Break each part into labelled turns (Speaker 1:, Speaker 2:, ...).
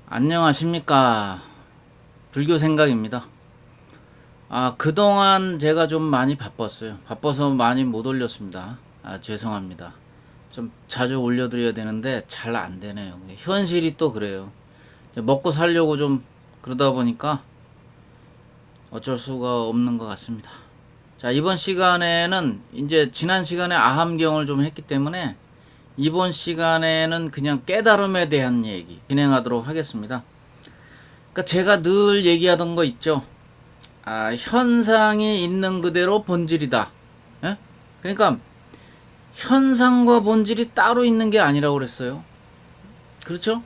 Speaker 1: 안녕하십니까. 불교 생각입니다. 그동안 제가 좀 많이 바빴어요. 바빠서 많이 못 올렸습니다. 죄송합니다. 좀 자주 올려드려야 되는데 잘 안 되네요. 현실이 또 그래요. 먹고 살려고 좀 그러다 보니까 어쩔 수가 없는 것 같습니다. 자, 이번 시간에는 이제 지난 시간에 아함경을 좀 했기 때문에 이번 시간에는 그냥 깨달음에 대한 얘기 진행하도록 하겠습니다. 그러니까 제가 늘 얘기하던 거 있죠. 현상이 있는 그대로 본질이다. 예? 그러니까 현상과 본질이 따로 있는 게 아니라고 그랬어요. 그렇죠?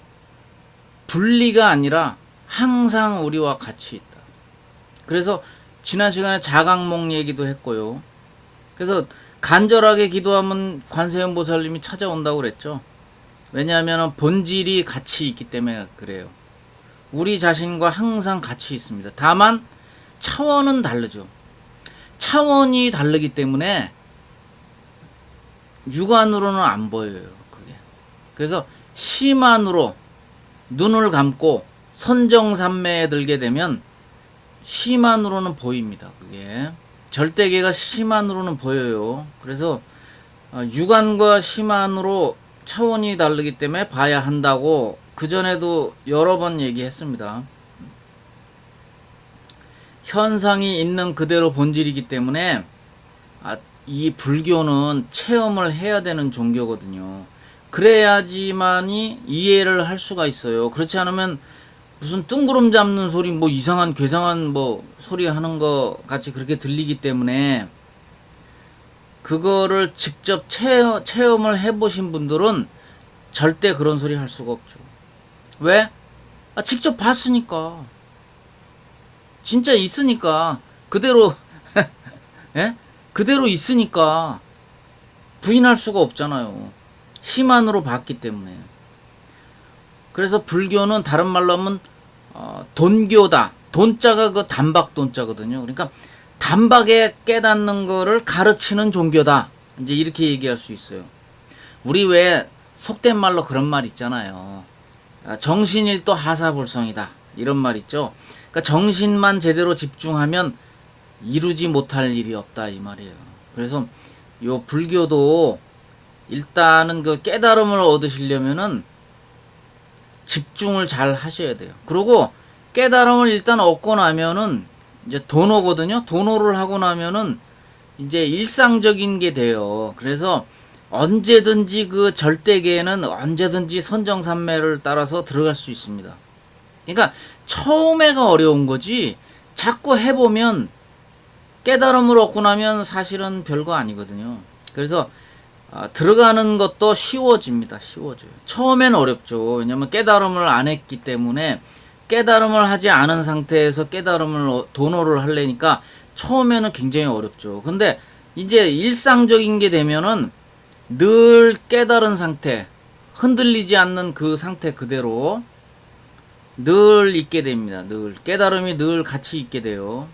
Speaker 1: 분리가 아니라 항상 우리와 같이 있다. 그래서 지난 시간에 자각몽 얘기도 했고요. 그래서 간절하게 기도하면 관세음보살님이 찾아온다고 그랬죠. 왜냐하면 본질이 같이 있기 때문에 그래요. 우리 자신과 항상 같이 있습니다. 다만 차원은 다르죠. 차원이 다르기 때문에 육안으로는 안 보여요. 그게. 그래서 심안으로 눈을 감고 선정산매에 들게 되면 심안으로는 보입니다. 그게 절대계가 심안으로는 보여요. 그래서 육안과 심안으로 차원이 다르기 때문에 봐야 한다고 그전에도 여러 번 얘기했습니다. 현상이 있는 그대로 본질이기 때문에 이 불교는 체험을 해야 되는 종교거든요. 그래야지만이 이해를 할 수가 있어요. 그렇지 않으면 무슨 뜬구름 잡는 소리, 뭐 이상한 괴상한 뭐 소리 하는 거 같이 그렇게 들리기 때문에 그거를 직접 체험을 해보신 분들은 절대 그런 소리 할 수가 없죠. 왜? 직접 봤으니까. 진짜 있으니까. 그대로, 예? 그대로 있으니까 부인할 수가 없잖아요. 심한으로 봤기 때문에. 그래서 불교는 다른 말로 하면 돈교다. 돈자가 그 단박 돈자거든요. 그러니까 단박에 깨닫는 거를 가르치는 종교다. 이제 이렇게 얘기할 수 있어요. 우리 왜 속된 말로 그런 말 있잖아요. 정신일도 하사불성이다. 이런 말 있죠. 그러니까 정신만 제대로 집중하면 이루지 못할 일이 없다. 이 말이에요. 그래서 요 불교도 일단은 그 깨달음을 얻으시려면은 집중을 잘 하셔야 돼요. 그리고 깨달음을 일단 얻고 나면은 이제 도노거든요. 도노를 하고 나면은 이제 일상적인 게 돼요. 그래서 언제든지 그 절대계에는 언제든지 선정산매를 따라서 들어갈 수 있습니다. 그러니까 처음에가 어려운 거지 자꾸 해보면 깨달음을 얻고 나면 사실은 별거 아니거든요. 그래서 들어가는 것도 쉬워집니다. 쉬워져요. 처음엔 어렵죠. 왜냐면 깨달음을 안 했기 때문에 깨달음을 하지 않은 상태에서 깨달음을 도노를 하려니까 처음에는 굉장히 어렵죠. 근데 이제 일상적인 게 되면은 늘 깨달은 상태, 흔들리지 않는 그 상태 그대로 늘 있게 됩니다. 늘 깨달음이 늘 같이 있게 돼요.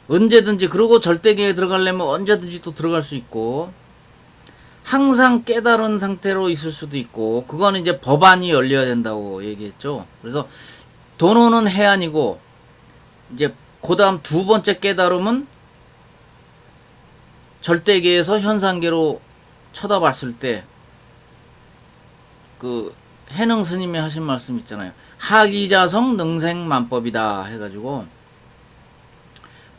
Speaker 1: 언제든지. 그리고 절대계에 들어가려면 언제든지 또 들어갈 수 있고 항상 깨달은 상태로 있을 수도 있고 그거는 이제 법안이 열려야 된다고 얘기했죠. 그래서 도노는 해안이고 이제 그 다음 두 번째 깨달음은 절대계에서 현상계로 쳐다봤을 때 그 해능 스님이 하신 말씀 있잖아요. 하기자성 능생만법이다 해가지고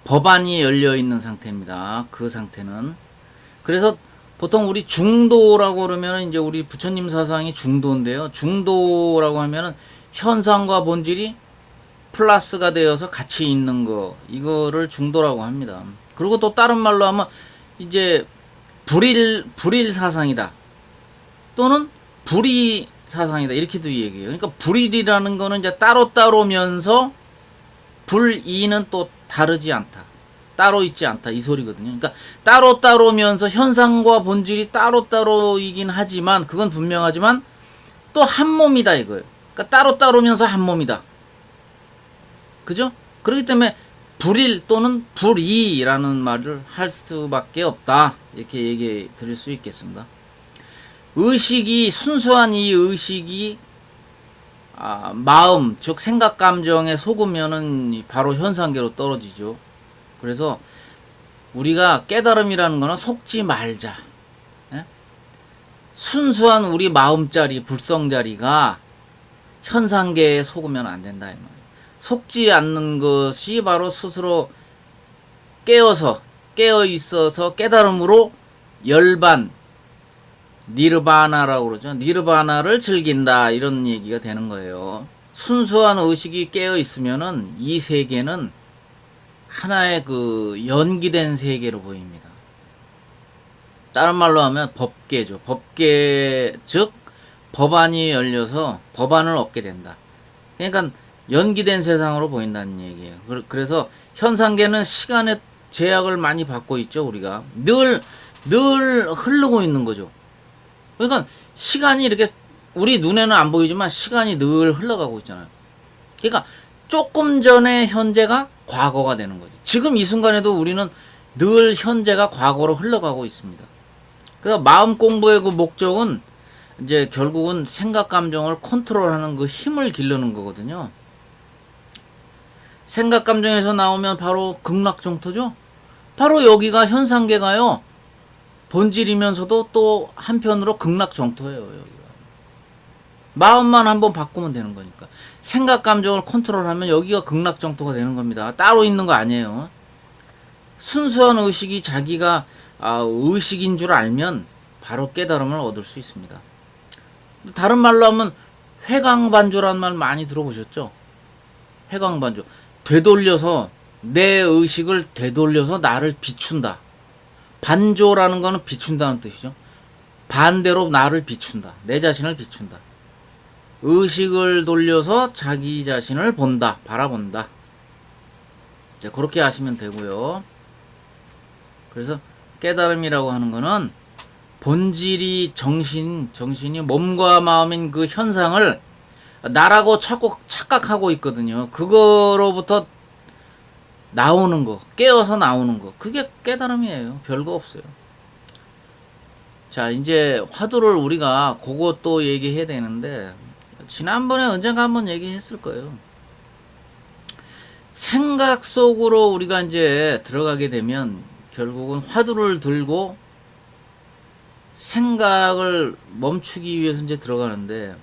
Speaker 1: 법안이 열려있는 상태입니다. 그 상태는. 그래서 보통 우리 중도라고 그러면 이제 우리 부처님 사상이 중도인데요. 중도라고 하면은 현상과 본질이 플러스가 되어서 같이 있는 거, 이거를 중도라고 합니다. 그리고 또 다른 말로 하면 이제 불일 사상이다. 또는 불이 사상이다. 이렇게도 얘기해요. 그러니까 불일이라는 거는 이제 따로따로면서 불이는 또 다르지 않다. 따로 있지 않다. 이 소리거든요. 그러니까 따로따로면서 현상과 본질이 따로따로이긴 하지만 그건 분명하지만 또 한 몸이다 이거예요. 그러니까 따로따로면서 한 몸이다. 그죠? 그렇기 때문에 불일 또는 불이라는 말을 할 수밖에 없다. 이렇게 얘기해 드릴 수 있겠습니다. 의식이 순수한 이 의식이 마음, 즉 생각 감정에 속으면은 바로 현상계로 떨어지죠. 그래서 우리가 깨달음이라는 거는 속지 말자. 예? 순수한 우리 마음자리, 불성자리가 현상계에 속으면 안 된다 이 말이에요. 속지 않는 것이 바로 스스로 깨어 있어서 깨달음으로 열반, 니르바나라고 그러죠. 니르바나를 즐긴다 이런 얘기가 되는 거예요. 순수한 의식이 깨어 있으면은 이 세계는 하나의 그 연기된 세계로 보입니다. 다른 말로 하면 법계죠. 법계, 즉 법안이 열려서 법안을 얻게 된다. 그러니까 연기된 세상으로 보인다는 얘기예요. 그래서 현상계는 시간의 제약을 많이 받고 있죠. 우리가 늘 흐르고 있는 거죠. 그러니까 시간이 이렇게 우리 눈에는 안 보이지만 시간이 늘 흘러가고 있잖아요. 그러니까 조금 전에 현재가 과거가 되는 거죠. 지금 이 순간에도 우리는 늘 현재가 과거로 흘러가고 있습니다. 그래서 마음 공부의 그 목적은 이제 결국은 생각 감정을 컨트롤하는 그 힘을 기르는 거거든요. 생각 감정에서 나오면 바로 극락정토죠. 바로 여기가 현상계가요. 본질이면서도 또 한편으로 극락정토예요. 여기가. 마음만 한번 바꾸면 되는 거니까. 생각 감정을 컨트롤하면 여기가 극락정토가 되는 겁니다. 따로 있는 거 아니에요. 순수한 의식이 자기가 의식인 줄 알면 바로 깨달음을 얻을 수 있습니다. 다른 말로 하면 회광반조라는 말 많이 들어보셨죠? 회광반조. 되돌려서 내 의식을 되돌려서 나를 비춘다. 반조라는 거는 비춘다는 뜻이죠. 반대로 나를 비춘다. 내 자신을 비춘다. 의식을 돌려서 자기 자신을 본다. 바라본다. 네, 그렇게 하시면 되고요. 그래서 깨달음이라고 하는 거는 본질이 정신이 몸과 마음인 그 현상을 나라고 자꾸 착각하고 있거든요. 그거로부터 나오는 거, 깨어서 나오는 거, 그게 깨달음이에요. 별거 없어요. 자, 이제 화두를 우리가 그것도 얘기해야 되는데, 지난번에 언젠가 한번 얘기했을 거예요. 생각 속으로 우리가 이제 들어가게 되면 결국은 화두를 들고 생각을 멈추기 위해서 이제 들어가는데,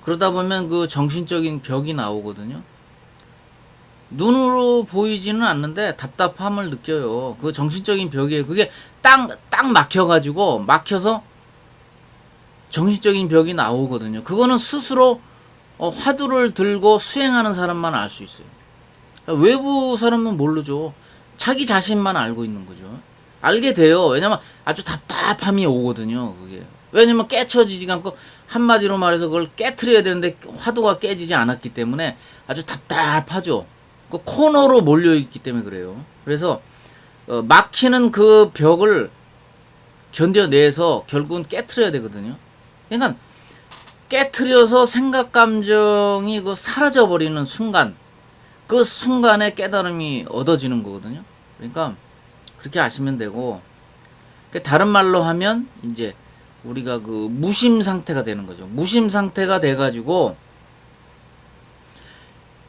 Speaker 1: 그러다 보면 그 정신적인 벽이 나오거든요. 눈으로 보이지는 않는데 답답함을 느껴요. 그 정신적인 벽이에요. 그게 딱 막혀서 정신적인 벽이 나오거든요. 그거는 스스로 화두를 들고 수행하는 사람만 알 수 있어요. 외부 사람은 모르죠. 자기 자신만 알고 있는 거죠. 알게 돼요. 왜냐면 아주 답답함이 오거든요. 그게. 왜냐면 깨쳐지지가 않고 한마디로 말해서 그걸 깨트려야 되는데 화두가 깨지지 않았기 때문에 아주 답답하죠. 그 코너로 몰려있기 때문에 그래요. 그래서 막히는 그 벽을 견뎌내서 결국은 깨트려야 되거든요. 그러니까 깨트려서 생각 감정이 그 사라져버리는 순간, 그 순간에 깨달음이 얻어지는 거거든요. 그러니까 그렇게 아시면 되고, 다른 말로 하면 이제 우리가 그 무심 상태가 되는 거죠. 무심 상태가 돼가지고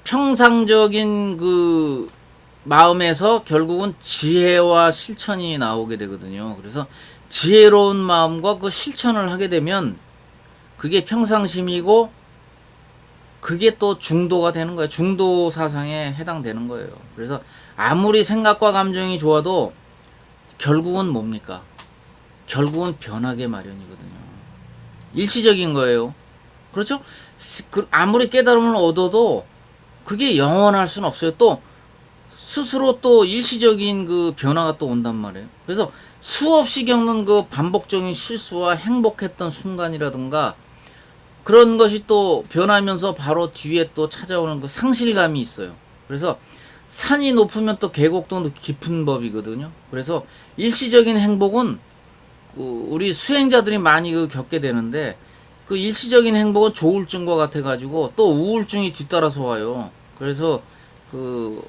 Speaker 1: 평상적인 그 마음에서 결국은 지혜와 실천이 나오게 되거든요. 그래서 지혜로운 마음과 그 실천을 하게 되면 그게 평상심이고 그게 또 중도가 되는 거예요. 중도 사상에 해당되는 거예요. 그래서 아무리 생각과 감정이 좋아도 결국은 뭡니까? 결국은 변하게 마련이거든요. 일시적인 거예요. 그렇죠? 아무리 깨달음을 얻어도 그게 영원할 수는 없어요. 또 스스로 또 일시적인 그 변화가 또 온단 말이에요. 그래서 수없이 겪는 그 반복적인 실수와 행복했던 순간이라든가 그런 것이 또 변하면서 바로 뒤에 또 찾아오는 그 상실감이 있어요. 그래서 산이 높으면 또 계곡도 깊은 법이거든요. 그래서 일시적인 행복은 우리 수행자들이 많이 겪게 되는데 그 일시적인 행복은 조울증과 같아가지고 또 우울증이 뒤따라서 와요. 그래서 그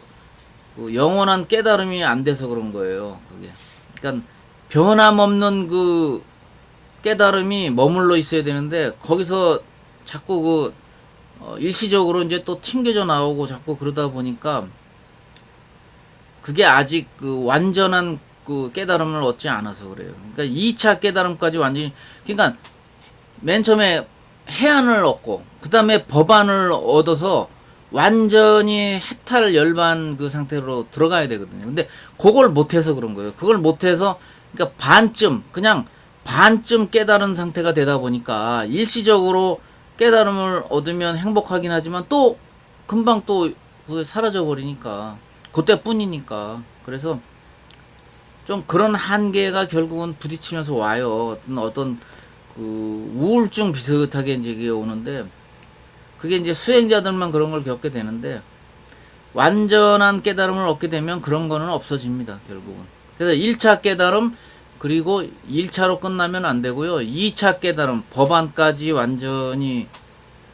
Speaker 1: 영원한 깨달음이 안 돼서 그런 거예요. 그게. 그러니까 변함없는 그 깨달음이 머물러 있어야 되는데 거기서 자꾸 일시적으로 이제 또 튕겨져 나오고 자꾸 그러다 보니까 그게 아직 그 완전한 그 깨달음을 얻지 않아서 그래요. 그러니까 2차 깨달음까지 완전히, 그러니까 맨 처음에 해안을 얻고 그 다음에 법안을 얻어서 완전히 해탈 열반 그 상태로 들어가야 되거든요. 근데 그걸 못해서 그런 거예요. 그걸 못해서, 그러니까 반쯤, 그냥 반쯤 깨달은 상태가 되다 보니까 일시적으로 깨달음을 얻으면 행복하긴 하지만 또 금방 또 사라져 버리니까, 그때뿐이니까. 그래서 좀 그런 한계가 결국은 부딪히면서 와요. 어떤 그 우울증 비슷하게 이제 이게 오는데, 그게 이제 수행자들만 그런 걸 겪게 되는데, 완전한 깨달음을 얻게 되면 그런 거는 없어집니다, 결국은. 그래서 1차 깨달음, 그리고 1차로 끝나면 안 되고요. 2차 깨달음, 법안까지 완전히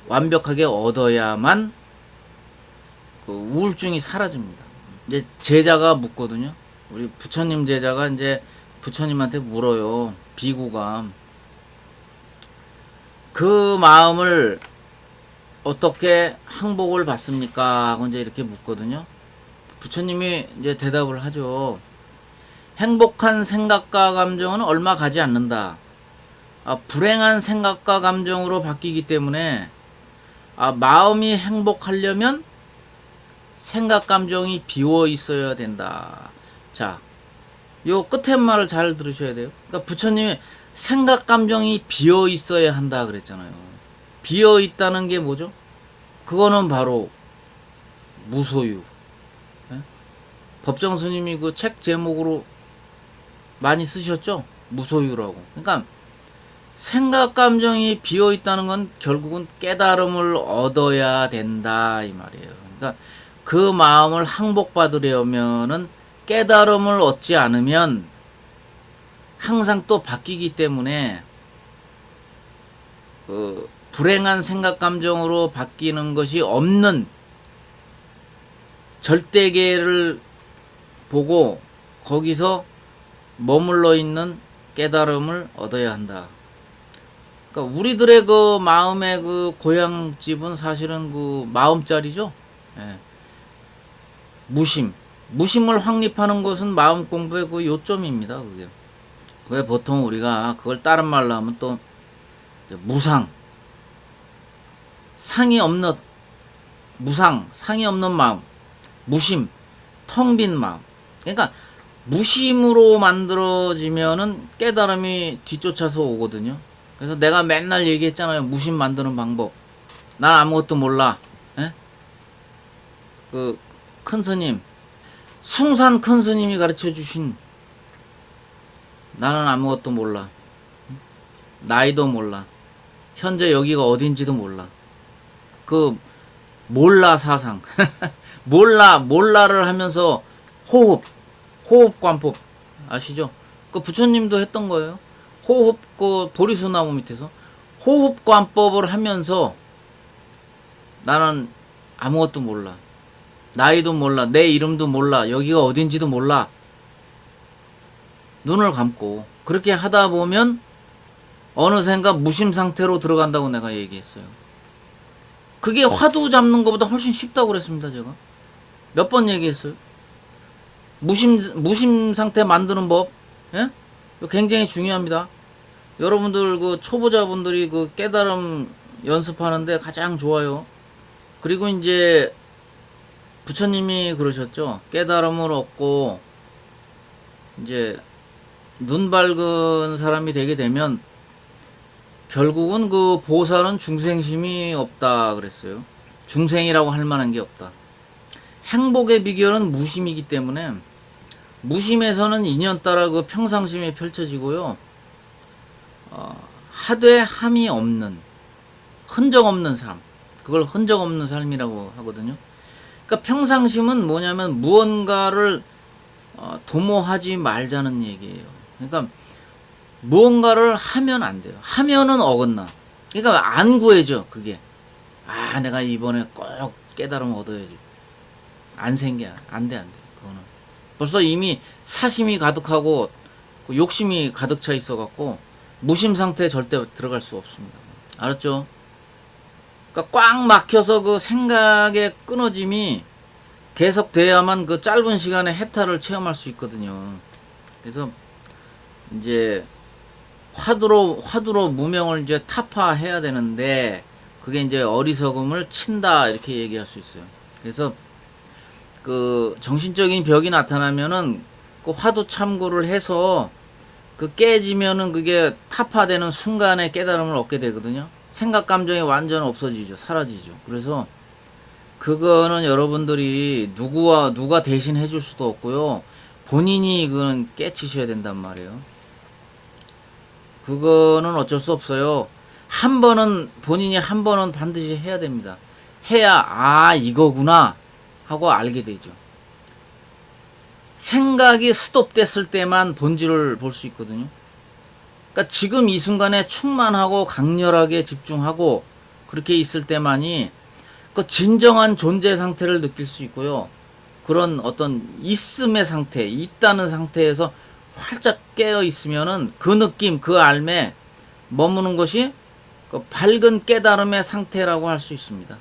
Speaker 1: 완벽하게 얻어야만 그 우울증이 사라집니다. 이제 제자가 묻거든요. 우리 부처님 제자가 이제 부처님한테 물어요. 비구가. 그 마음을 어떻게 항복을 받습니까? 하고 이제 이렇게 묻거든요. 부처님이 이제 대답을 하죠. 행복한 생각과 감정은 얼마 가지 않는다. 불행한 생각과 감정으로 바뀌기 때문에 마음이 행복하려면 생각 감정이 비워 있어야 된다. 자, 요 끝에 말을 잘 들으셔야 돼요. 그러니까 부처님이 생각 감정이 비어 있어야 한다 그랬잖아요. 비어 있다는 게 뭐죠? 그거는 바로 무소유. 예? 법정 스님이 그 책 제목으로 많이 쓰셨죠? 무소유라고. 그러니까 생각 감정이 비어 있다는 건 결국은 깨달음을 얻어야 된다 이 말이에요. 그러니까 그 마음을 항복받으려면은 깨달음을 얻지 않으면 항상 또 바뀌기 때문에 그 불행한 생각 감정으로 바뀌는 것이 없는 절대계를 보고 거기서 머물러 있는 깨달음을 얻어야 한다. 그러니까 우리들의 그 마음의 그 고향집은 사실은 그 마음자리죠. 예. 무심을 확립하는 것은 마음 공부의 그 요점입니다. 그게. 그게 보통 우리가 그걸 다른 말로 하면 또 무상, 상이 없는 마음, 무심, 텅 빈 마음. 그러니까 무심으로 만들어지면은 깨달음이 뒤쫓아서 오거든요. 그래서 내가 맨날 얘기했잖아요. 무심 만드는 방법. 난 아무것도 몰라. 예? 그 큰 스님, 숭산 큰 스님이 가르쳐 주신 나는 아무것도 몰라. 나이도 몰라. 현재 여기가 어딘지도 몰라. 그 몰라 사상. 몰라를 하면서 호흡관법 아시죠? 그 부처님도 했던 거예요. 그 보리수나무 밑에서 호흡관법을 하면서 나는 아무것도 몰라. 나이도 몰라. 내 이름도 몰라. 여기가 어딘지도 몰라. 눈을 감고 그렇게 하다 보면 어느샌가 무심 상태로 들어간다고 내가 얘기했어요. 그게 화두 잡는 것보다 훨씬 쉽다고 그랬습니다. 제가 몇 번 얘기했어요. 무심 상태 만드는 법, 예? 굉장히 중요합니다. 여러분들 그 초보자분들이 그 깨달음 연습하는데 가장 좋아요. 그리고 이제 부처님이 그러셨죠. 깨달음을 얻고 이제 눈 밝은 사람이 되게 되면 결국은 그 보살은 중생심이 없다 그랬어요. 중생이라고 할 만한 게 없다. 행복의 비결은 무심이기 때문에 무심에서는 인연 따라 그 평상심이 펼쳐지고요. 하되 함이 없는, 흔적 없는 삶. 그걸 흔적 없는 삶이라고 하거든요. 그러니까 평상심은 뭐냐면 무언가를 도모하지 말자는 얘기예요. 그러니까 무언가를 하면 안 돼요. 하면은 어긋나. 그러니까 안 구해져, 그게. 내가 이번에 꼭 깨달음 얻어야지. 안 생겨. 안 돼. 그거는. 벌써 이미 사심이 가득하고 욕심이 가득 차 있어갖고 무심 상태에 절대 들어갈 수 없습니다. 알았죠? 그러니까 꽉 막혀서 그 생각의 끊어짐이 계속돼야만 그 짧은 시간에 해탈을 체험할 수 있거든요. 그래서 이제 화두로 무명을 이제 타파해야 되는데, 그게 이제 어리석음을 친다 이렇게 얘기할 수 있어요. 그래서 그 정신적인 벽이 나타나면은 그 화두 참고를 해서 그 깨지면은 그게 타파되는 순간에 깨달음을 얻게 되거든요. 생각 감정이 완전 없어지죠. 사라지죠. 그래서 그거는 여러분들이 누가 대신 해줄 수도 없고요. 본인이 그건 깨치셔야 된단 말이에요. 그거는 어쩔 수 없어요. 본인이 한 번은 반드시 해야 됩니다. 해야, 아, 이거구나 하고 알게 되죠. 생각이 스톱됐을 때만 본질을 볼 수 있거든요. 그러니까 지금 이 순간에 충만하고 강렬하게 집중하고 그렇게 있을 때만이 그 진정한 존재 상태를 느낄 수 있고요. 그런 어떤 있음의 상태, 있다는 상태에서 활짝 깨어 있으면은 그 느낌, 그 알매 머무는 것이 그 밝은 깨달음의 상태라고 할 수 있습니다.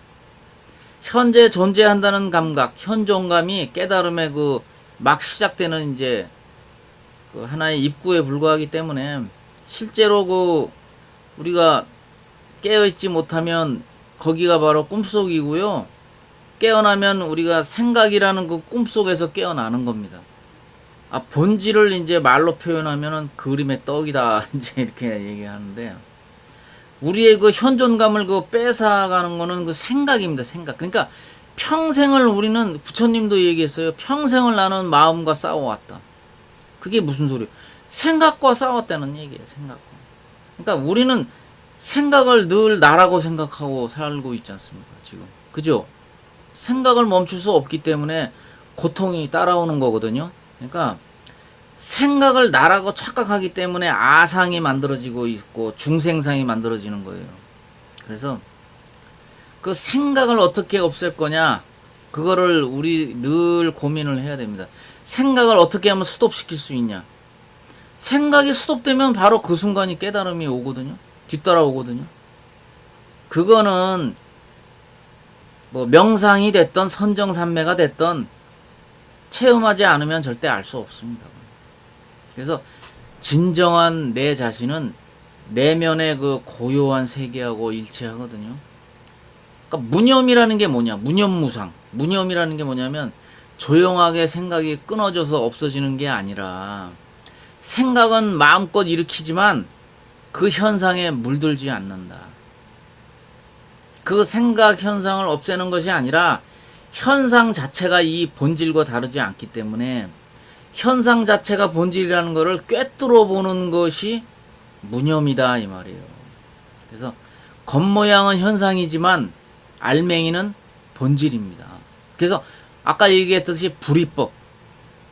Speaker 1: 현재 존재한다는 감각, 현존감이 깨달음의 그 막 시작되는 이제 그 하나의 입구에 불과하기 때문에, 실제로 그 우리가 깨어있지 못하면 거기가 바로 꿈속이고요. 깨어나면 우리가 생각이라는 그 꿈속에서 깨어나는 겁니다. 아, 본질을 이제 말로 표현하면은 그림의 떡이다 이제 이렇게 얘기하는데, 우리의 그 현존감을 그 뺏어가는 거는 그 생각입니다. 생각. 그러니까 평생을 우리는, 부처님도 얘기했어요. 평생을 나는 마음과 싸워왔다. 그게 무슨 소리예요? 생각과 싸웠다는 얘기예요. 생각과. 그러니까 우리는 생각을 늘 나라고 생각하고 살고 있지 않습니까? 지금. 그죠? 생각을 멈출 수 없기 때문에 고통이 따라오는 거거든요. 그러니까 생각을 나라고 착각하기 때문에 아상이 만들어지고 있고 중생상이 만들어지는 거예요. 그래서 그 생각을 어떻게 없앨 거냐, 그거를 우리 늘 고민을 해야 됩니다. 생각을 어떻게 하면 스톱시킬 수 있냐. 생각이 스톱되면 바로 그 순간이 깨달음이 오거든요. 뒤따라오거든요. 그거는 뭐 명상이 됐던 선정산매가 됐던 체험하지 않으면 절대 알 수 없습니다. 그래서 진정한 내 자신은 내면의 그 고요한 세계하고 일치하거든요. 그러니까 무념이라는 게 뭐냐? 무념무상. 무념이라는 게 뭐냐면 조용하게 생각이 끊어져서 없어지는 게 아니라, 생각은 마음껏 일으키지만 그 현상에 물들지 않는다. 그 생각 현상을 없애는 것이 아니라 현상 자체가 이 본질과 다르지 않기 때문에 현상 자체가 본질이라는 것을 꿰뚫어 보는 것이 무념이다 이 말이에요. 그래서 겉모양은 현상이지만 알맹이는 본질입니다. 그래서 아까 얘기했듯이 불이법,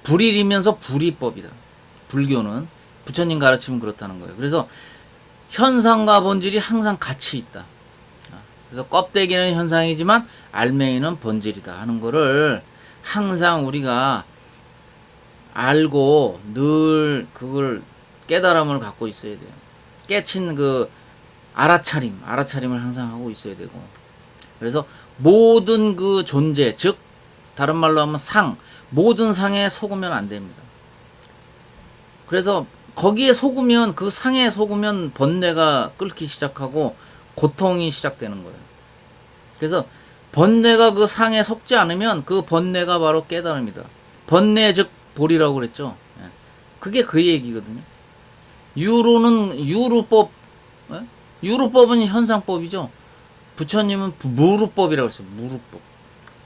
Speaker 1: 불일이면서 불이법이다. 불교는 부처님 가르침은 그렇다는 거예요. 그래서 현상과 본질이 항상 같이 있다. 그래서 껍데기는 현상이지만 알맹이는 본질이다 하는 거를 항상 우리가 알고 늘 그걸 깨달음을 갖고 있어야 돼요. 깨친 그 알아차림을 항상 하고 있어야 되고. 그래서 모든 그 존재, 즉 다른 말로 하면 모든 상에 속으면 안 됩니다. 그래서 거기에 속으면, 그 상에 속으면 번뇌가 끓기 시작하고 고통이 시작되는 거예요. 그래서 번뇌가 그 상에 속지 않으면 그 번뇌가 바로 깨달음이다. 번뇌 즉 볼이라고 그랬죠. 그게 그 얘기거든요. 유루법, 유루법은 현상법이죠. 부처님은 무루법이라고 했어요. 무루법.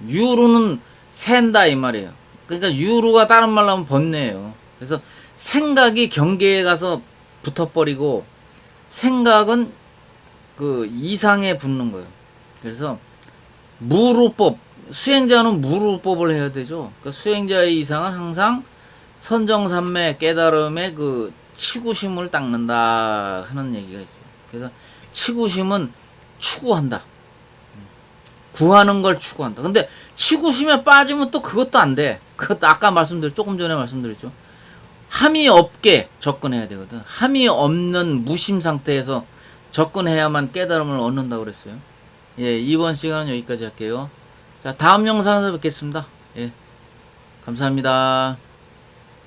Speaker 1: 유루는 샌다 이 말이에요. 그러니까 유루가 다른 말로 하면 번뇌예요. 그래서 생각이 경계에 가서 붙어버리고, 생각은 그 이상에 붙는 거예요. 그래서 무루법, 수행자는 무루법을 해야 되죠. 그러니까 수행자의 이상은 항상 선정산매 깨달음의 그 치구심을 닦는다 하는 얘기가 있어요. 그래서 치구심은 추구한다. 구하는 걸 추구한다. 근데 치구심에 빠지면 또 그것도 안 돼. 그것도 아까 조금 전에 말씀드렸죠. 함이 없게 접근해야 되거든. 함이 없는 무심 상태에서 접근해야만 깨달음을 얻는다고 그랬어요. 예, 이번 시간은 여기까지 할게요. 자, 다음 영상에서 뵙겠습니다. 예, 감사합니다.